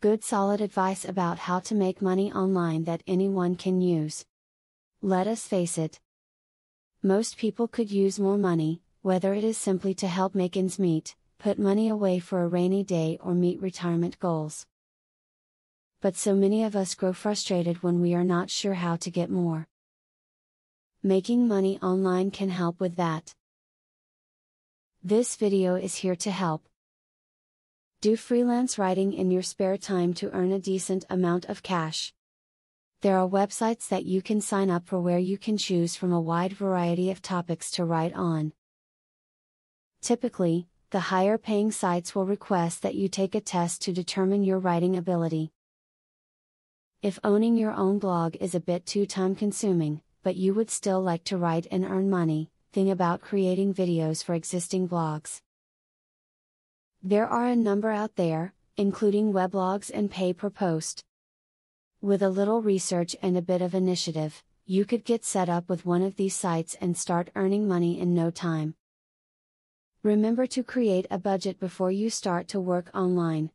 Good solid advice about how to make money online that anyone can use. Let us face it. Most people could use more money, whether it is simply to help make ends meet, put money away for a rainy day, or meet retirement goals. But so many of us grow frustrated when we are not sure how to get more. Making money online can help with that. This video is here to help. Do freelance writing in your spare time to earn a decent amount of cash. There are websites that you can sign up for where you can choose from a wide variety of topics to write on. Typically, the higher paying sites will request that you take a test to determine your writing ability. If owning your own blog is a bit too time consuming, but you would still like to write and earn money, think about creating videos for existing blogs. There are a number out there, including weblogs and pay per post. With a little research and a bit of initiative, you could get set up with one of these sites and start earning money in no time. Remember to create a budget before you start to work online.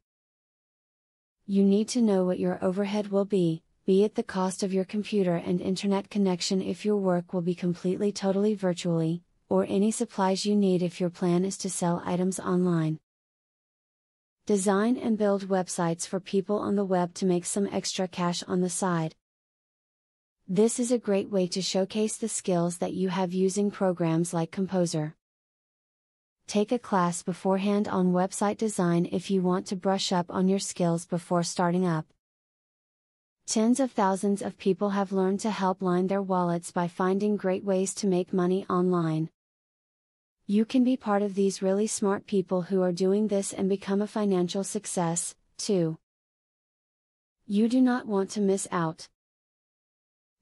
You need to know what your overhead will be it the cost of your computer and internet connection if your work will be completely totally virtually, or any supplies you need if your plan is to sell items online. Design and build websites for people on the web to make some extra cash on the side. This is a great way to showcase the skills that you have using programs like Composer. Take a class beforehand on website design if you want to brush up on your skills before starting up. Tens of thousands of people have learned to help line their wallets by finding great ways to make money online. You can be part of these really smart people who are doing this and become a financial success, too. You do not want to miss out.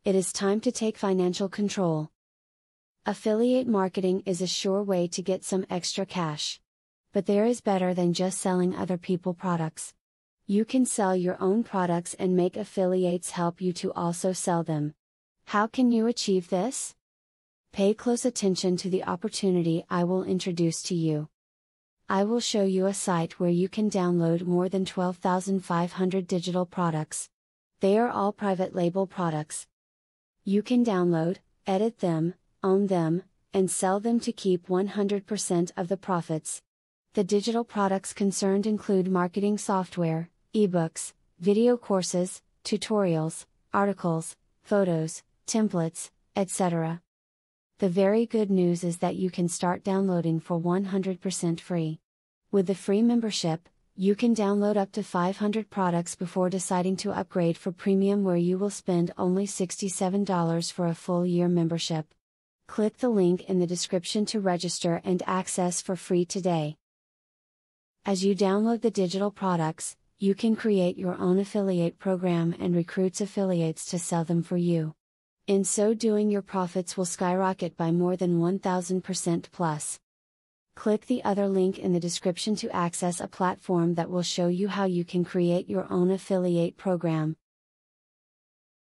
It is time to take financial control. Affiliate marketing is a sure way to get some extra cash. But there is better than just selling other people's products. You can sell your own products and make affiliates help you to also sell them. How can you achieve this? Pay close attention to the opportunity I will introduce to you. I will show you a site where you can download more than 12,500 digital products. They are all private label products. You can download, edit them, own them, and sell them to keep 100% of the profits. The digital products concerned include marketing software, ebooks, video courses, tutorials, articles, photos, templates, etc. The very good news is that you can start downloading for 100% free. With the free membership, you can download up to 500 products before deciding to upgrade for premium, where you will spend only $67 for a full year membership. Click the link in the description to register and access for free today. As you download the digital products, you can create your own affiliate program and recruit affiliates to sell them for you. In so doing, your profits will skyrocket by more than 1,000% plus. Click the other link in the description to access a platform that will show you how you can create your own affiliate program.